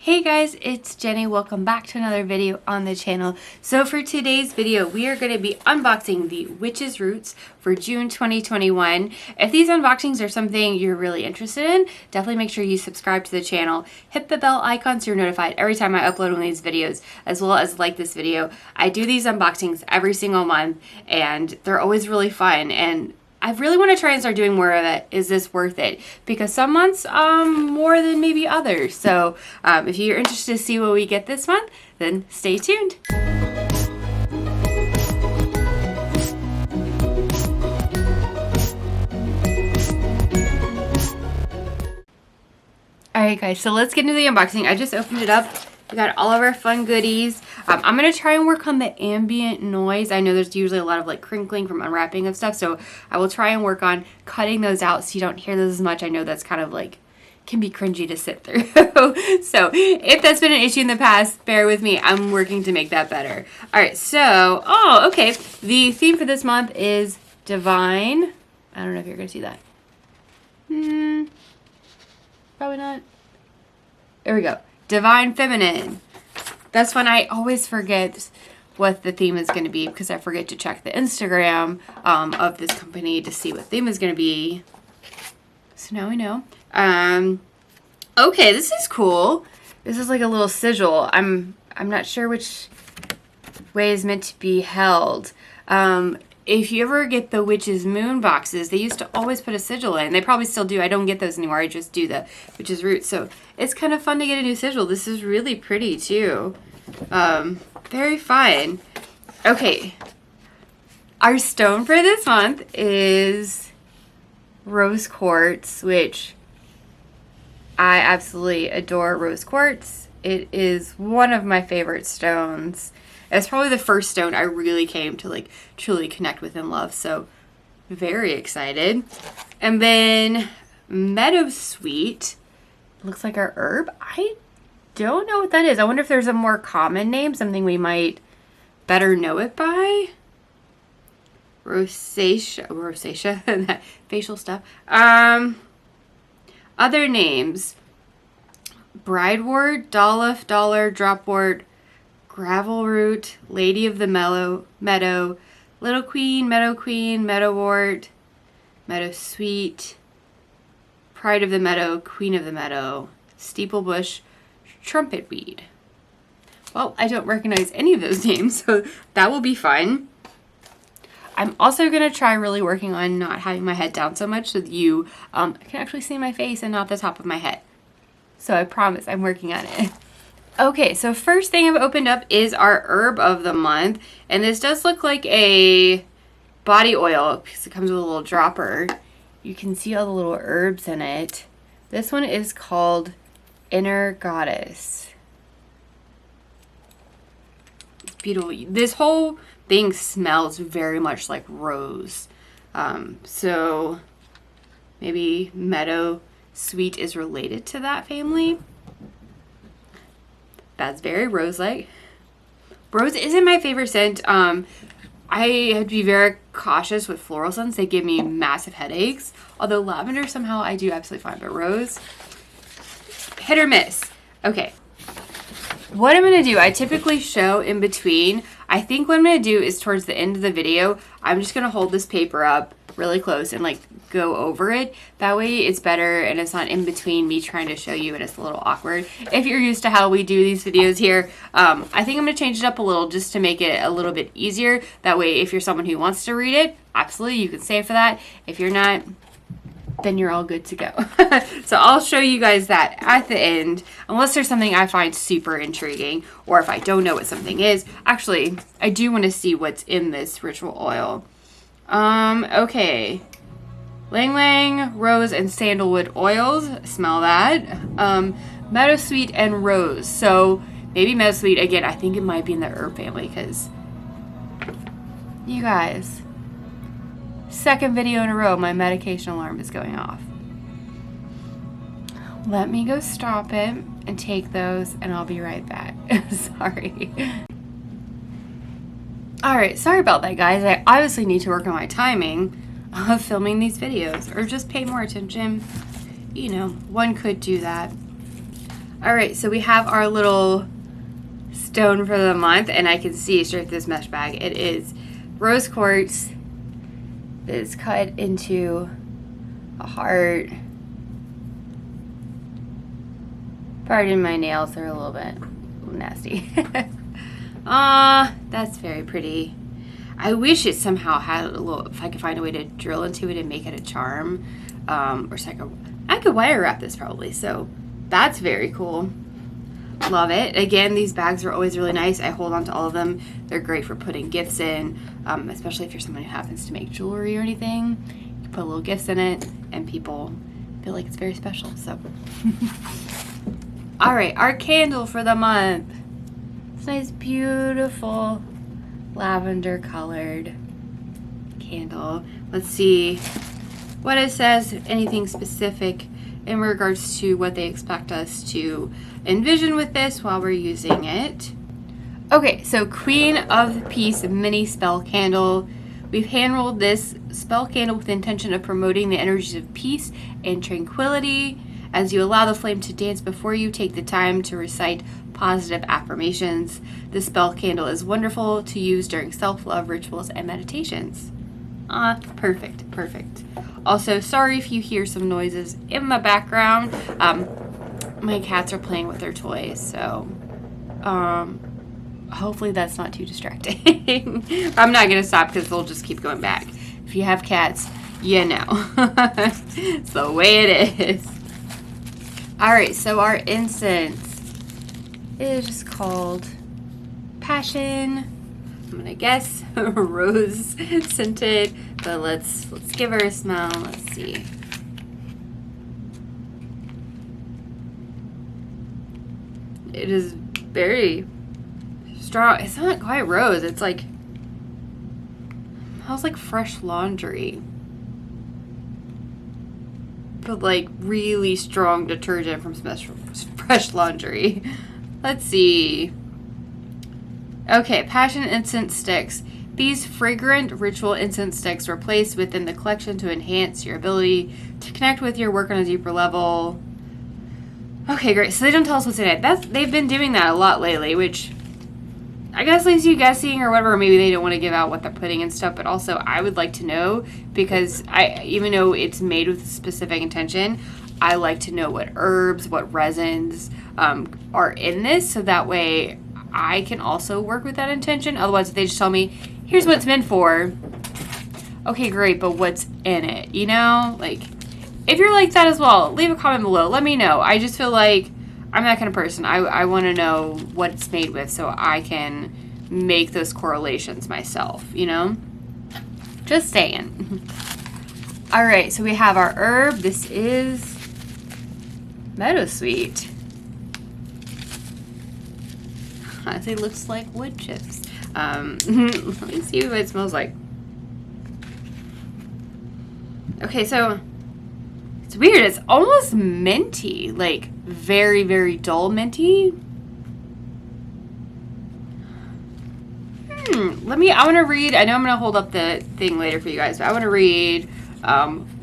Hey guys, it's Jenny. Welcome back to another video on the channel. So for today's video, we are going to be unboxing the Witch's Roots for June 2021. If these unboxings are something you're really interested in, definitely make sure you subscribe to the channel. Hit the bell icon so you're notified every time I upload one of these videos, as well as like this video. I do these unboxings every single month and they're always really fun, and I really want to try and start doing more of it. Is this worth it? Because some months more than maybe others. So if you're interested to see what we get this month, then stay tuned. Alright guys, so let's get into the unboxing. I just opened it up. We got all of our fun goodies. I'm going to try and work on the ambient noise. I know there's usually a lot of like crinkling from unwrapping of stuff, so I will try and work on cutting those out so you don't hear those as much. I know that's kind of like, can be cringy to sit through. So if that's been an issue in the past, bear with me. I'm working to make that better. Alright, so, okay. The theme for this month is divine. I don't know if you're going to see that. Probably not. There we go. Divine Feminine. That's when I always forget what the theme is going to be because I forget to check the Instagram of this company to see what theme is going to be. So now we know. Okay, this is cool. This is like a little sigil. I'm not sure which way is meant to be held. If you ever get the Witch's Moon boxes, they used to always put a sigil in. They probably still do. I don't get those anymore. I just do the Witch's Roots. So it's kind of fun to get a new sigil. This is really pretty too. Very fun. Okay. Our stone for this month is rose quartz, which I absolutely adore rose quartz. It is one of my favorite stones. It's probably the first stone I really came to like truly connect with and love. So very excited. And then Meadow Sweet looks like our herb. I don't know what that is. I wonder if there's a more common name, something we might better know it by. Rosacea, that facial stuff. Other names: bridewort, dollif, dollar, dropwort, gravel root, lady of the meadow, little queen, meadowwort, meadow sweet, pride of the meadow, queen of the meadow, steeplebush, trumpet weed. Well, I don't recognize any of those names, so that will be fun. I'm also going to try really working on not having my head down so much so that you can actually see my face and not the top of my head. So I promise I'm working on it. Okay, so first thing I've opened up is our herb of the month. And this does look like a body oil because it comes with a little dropper. You can see all the little herbs in it. This one is called Inner Goddess. It's beautiful. This whole thing smells very much like rose. So maybe Meadow Sweet is related to that family. That's very rose-like. Rose isn't my favorite scent. I have to be very cautious with floral scents. They give me massive headaches. Although lavender somehow I do absolutely fine. But rose, hit or miss. Okay. What I'm going to do, I typically show in between. I think what I'm going to do is towards the end of the video, I'm just going to hold this paper up really close and like go over it. That way it's better and it's not in between me trying to show you and it's a little awkward. If you're used to how we do these videos here, I think I'm going to change it up a little just to make it a little bit easier. That way if you're someone who wants to read it, absolutely you can save for that. If you're not, then you're all good to go. So I'll show you guys that at the end, unless there's something I find super intriguing or if I don't know what something is. Actually, I do want to see what's in this ritual oil. Okay. Lang Lang, rose, and sandalwood oils. Smell that. Meadow Sweet and rose. So maybe Meadow Sweet, again, I think it might be in the herb family because you guys, second video in a row, my medication alarm is going off. Let me go stop it and take those and I'll be right back. Sorry. Alright, sorry about that guys. I obviously need to work on my timing of filming these videos or just pay more attention. You know, one could do that. All right, so we have our little stone for the month, and I can see straight through this mesh bag. It is rose quartz. It is cut into a heart. Pardon my nails, they're a little bit nasty. That's very pretty. I wish it somehow had a little, if I could find a way to drill into it and make it a charm. Or so I could wire wrap this probably, so that's very cool. Love it. Again, these bags are always really nice. I hold on to all of them. They're great for putting gifts in, especially if you're someone who happens to make jewelry or anything. You put little gifts in it and people feel like it's very special, so. All right, our candle for the month. It's nice, beautiful lavender colored candle. Let's see what it says, anything specific in regards to what they expect us to envision with this while we're using it. Okay, so Queen of Peace mini spell candle. We've hand rolled this spell candle with the intention of promoting the energies of peace and tranquility. As you allow the flame to dance before you, take the time to recite positive affirmations. This spell candle is wonderful to use during self-love rituals and meditations. Perfect, perfect. Also, sorry if you hear some noises in the background. My cats are playing with their toys, so hopefully that's not too distracting. I'm not going to stop because they'll just keep going back. If you have cats, you know. It's the way it is. Alright, so our incense is called Passion. I'm going to guess rose scented, but let's give her a smell. Let's see. It is very strong. It's not quite rose. It's like, smells like fresh laundry, but like really strong detergent from fresh laundry. Let's see. Okay, Passion incense sticks. These fragrant ritual incense sticks were placed within the collection to enhance your ability to connect with your work on a deeper level. Okay, great. So they don't tell us what's in it. They've been doing that a lot lately, which I guess leaves you guessing or whatever. Maybe they don't want to give out what they're putting and stuff, but also I would like to know, because even though it's made with a specific intention, I like to know what herbs, what resins are in this, so that way I can also work with that intention. Otherwise, if they just tell me, here's what it's meant for, okay, great, but what's in it? You know, like, if you're like that as well, leave a comment below. Let me know. I just feel like I'm that kind of person. I want to know what it's made with so I can make those correlations myself, you know? Just saying. All right, so we have our herb. This is Meadowsweet. Honestly, it looks like wood chips. Let me see what it smells like. Okay, so it's weird. It's almost minty, like very, very dull minty. I want to read. I know I'm going to hold up the thing later for you guys, but I want to read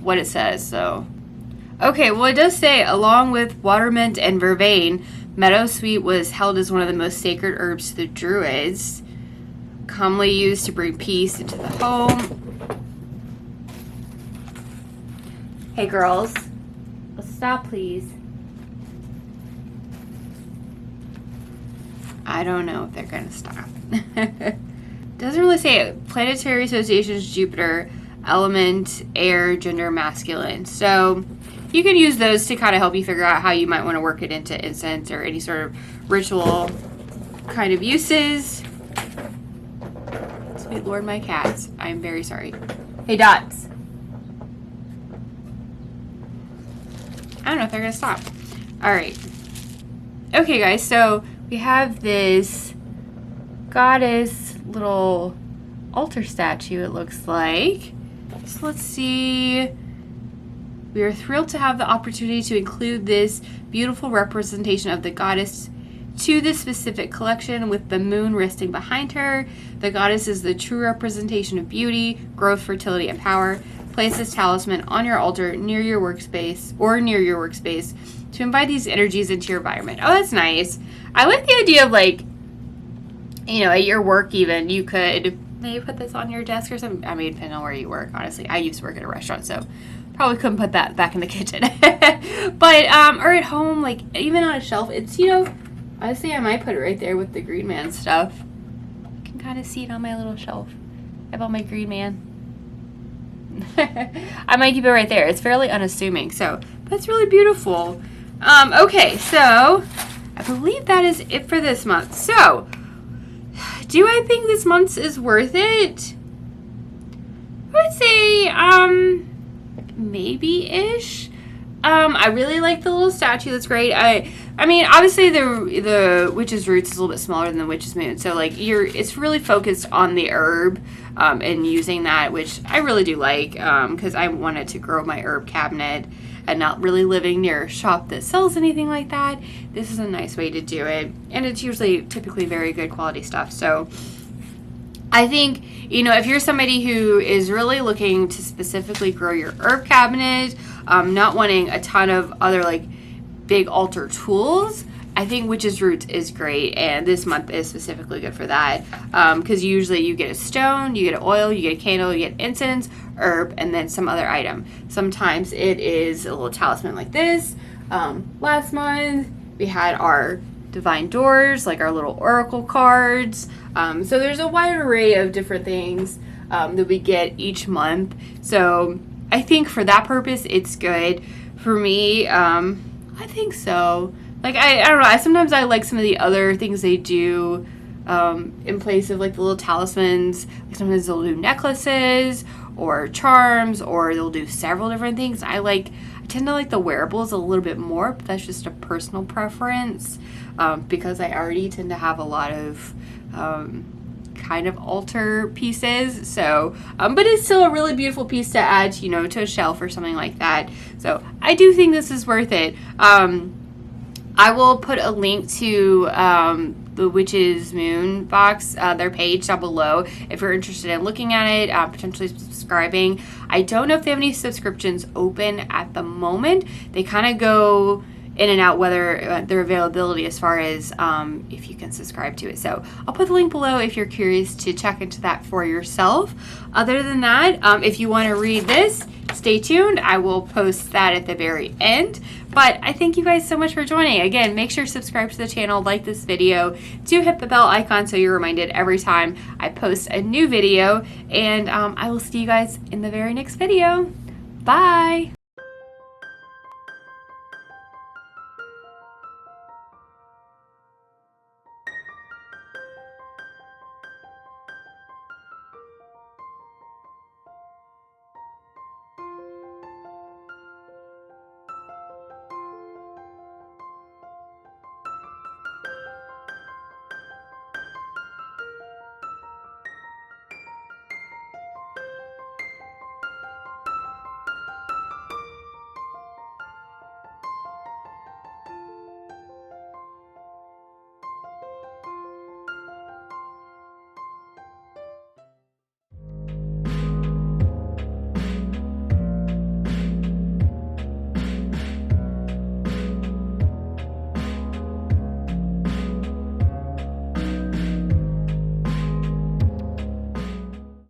what it says. So, okay, well, it does say, along with watermint and vervain, meadowsweet was held as one of the most sacred herbs to the Druids, commonly used to bring peace into the home. Hey, girls, let's stop, please. I don't know if they're going to stop. Doesn't really say it. Planetary associations, Jupiter, element, air, gender, masculine. So you can use those to kind of help you figure out how you might want to work it into incense or any sort of ritual kind of uses. Sweet Lord, my cats. I'm very sorry. Hey, Dots. I don't know if they're going to stop. All right. Okay, guys, so we have this goddess little altar statue, it looks like. So let's see. We are thrilled to have the opportunity to include this beautiful representation of the goddess to this specific collection, with the moon resting behind her. The goddess is the true representation of beauty, growth, fertility, and power. Place this talisman on your altar near your workspace to invite these energies into your environment. Oh, that's nice. I like the idea of like, you know, at your work even, you could maybe put this on your desk or something. I mean, depending on where you work, honestly. I used to work at a restaurant, so probably couldn't put that back in the kitchen. But, or at home, like, even on a shelf, it's, you know, honestly, I might put it right there with the Green Man stuff. You can kind of see it on my little shelf. I have all my Green Man. I might keep it right there. It's fairly unassuming, so that's really beautiful. Okay, so I believe that is it for this month. So, do I think this month is worth it? I would say, maybe-ish. I really like the little statue. That's great. I mean, obviously the Witch's Roots is a little bit smaller than the Witch's Moon, so like it's really focused on the herb and using that, which I really do like because I wanted to grow my herb cabinet and not really living near a shop that sells anything like that. This is a nice way to do it, and it's usually typically very good quality stuff. So I think, you know, if you're somebody who is really looking to specifically grow your herb cabinet, not wanting a ton of other like big altar tools, I think Witch's Roots is great, and this month is specifically good for that because usually you get a stone, you get an oil, you get a candle, you get incense, herb, and then some other item. Sometimes it is a little talisman like this. Last month we had our divine doors, like our little oracle cards. So there's a wide array of different things that we get each month. So I think for that purpose, it's good. For me, I think so. Like, I don't know. Sometimes I like some of the other things they do in place of, like, the little talismans. Like, sometimes they'll do necklaces or charms, or they'll do several different things. I tend to like the wearables a little bit more, but that's just a personal preference because I already tend to have a lot of kind of altar pieces. So, but it's still a really beautiful piece to add, you know, to a shelf or something like that. So I do think this is worth it. I will put a link to the Witch's Moon box, their page down below, if you're interested in looking at it, potentially subscribing. I don't know if they have any subscriptions open at the moment. They kind of go in and out whether their availability as far as if you can subscribe to it. So I'll put the link below if you're curious to check into that for yourself. Other than that, if you want to read this, stay tuned. I will post that at the very end. But I thank you guys so much for joining. Again, make sure to subscribe to the channel, like this video, do hit the bell icon so you're reminded every time I post a new video. And I will see you guys in the very next video. Bye!